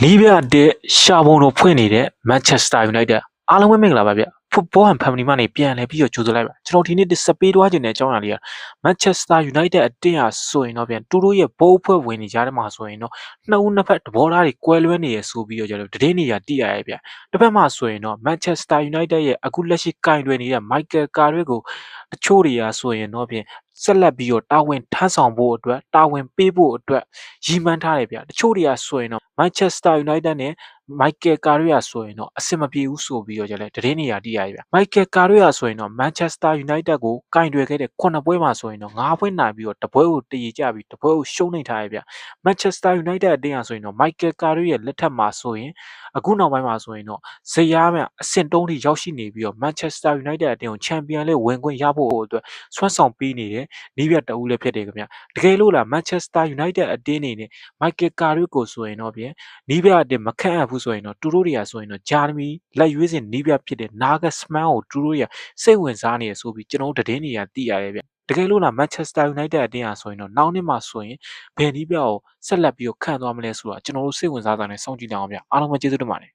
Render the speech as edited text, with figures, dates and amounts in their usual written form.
နီးပြတဲ့ရှာပုံတော်ဖွင့်နေတဲ့ Manchester United အားလုံးပဲမင်္ဂလာပါဗျ Football and Family မှနေပြန်လဲပြီးတော့ကြိုဆိုလိုက်ပါကျွန်တော်ဒီနေ့စပေးသွားခြင်းတဲ့အကြောင်းအရာလေးက Manchester United အတင်းဟာဆိုရင်တော့ပြန်တူတို့ရဲ့ဘိုးအဖွဲ့ဝင်နေကြတဲ့မှာဆိုရင်တော့နှစ်ဦးနှစ်ဖက်သဘောထားတွေကွဲလွဲနေရဆိုပြီးတော့ကျွန်တော်တည်နေရတိရရဲ့ဗျတစ်ဖက်မှာဆိုရင်တော့ Manchester United ရဲ့အခုလက်ရှိကင်တွယ်နေတဲ့ Michael Carrick ကိုအချို့တွေကဆိုရင်တော့ပြန်ဆက်လက်ပြီးတော့တာဝန်ထမ်းဆောင်ဖို့အတွက်တာဝန်ပေးဖို့အတွက်ရည်မှန်းထားတယ်ဗျတချို့တွေကဆိုရင်တော့ Manchester United နဲ့ Michael Carrick ဆိုရင်တော့အဆင်မပြေဘူးဆိုပြီးတော့ကြလဲတည်နေရတိရရဲ့ဗျ Michael Carrick ဆိုရင်တော့ Manchester United ကိုကင်တွယ်ခဲ့တဲ့9ပွဲမှာဆိုရင်တော့9ပွဲနိုင်ပြီးတော့တပွဲကိုတည်ကြပြီးတပွဲကိုရှုံးနေထားရဲ့ဗျ Manchester United အတင်းဟာဆိုရင်တော့ Michael Carrick ရဲ့လက်ထက်မှာဆိုရင်အခုနောက်ပိုင်းမှာဆိုရင်တော့ဇယားမြန်အဆင့်3ထိရောက်ရှိနေပြီးတော့ Manchester United အတင်းကိုချန်ပီယံလိဝင်ခွင့်ရဖို့အတွက်ဆွမ်းဆောင်ပေးနေတဲ့နီးပြတအူးလည်းဖြစ်တယ်ခင်ဗျတကယ်လို့လား Manchester United အတင်းနေနဲ့ Michael Carrick ကိုဆိုရင်တော့ပြင်နီးပြအတင်းမခန့်အပ်ဘူးဆိုရင်တော့တူတို့တွေကဆိုရင်တော့ဂျာမနီလက်ရွေးစင်နီးပြဖြစ်တဲ့ Nagelsmann ကိုတူတို့တွေကစိတ်ဝင်စားနေရဆိုပြီးကျွန်တော်တို့သတင်းတွေကသိရတယ်ဗျတကယ်လို့လား Manchester United အတင်းဟာဆိုရင်တော့နောက်နှစ်မှာဆိုရင်ဘယ်နီးပြကိုဆက်လက်ပြီးခန့်သွားမလဲဆိုတာကျွန်တော်တို့စိတ်ဝင်စားတာနဲ့စောင့်ကြည့်ကြအောင်ဗျအားလုံးပဲကျေးဇူးတင်ပါတယ်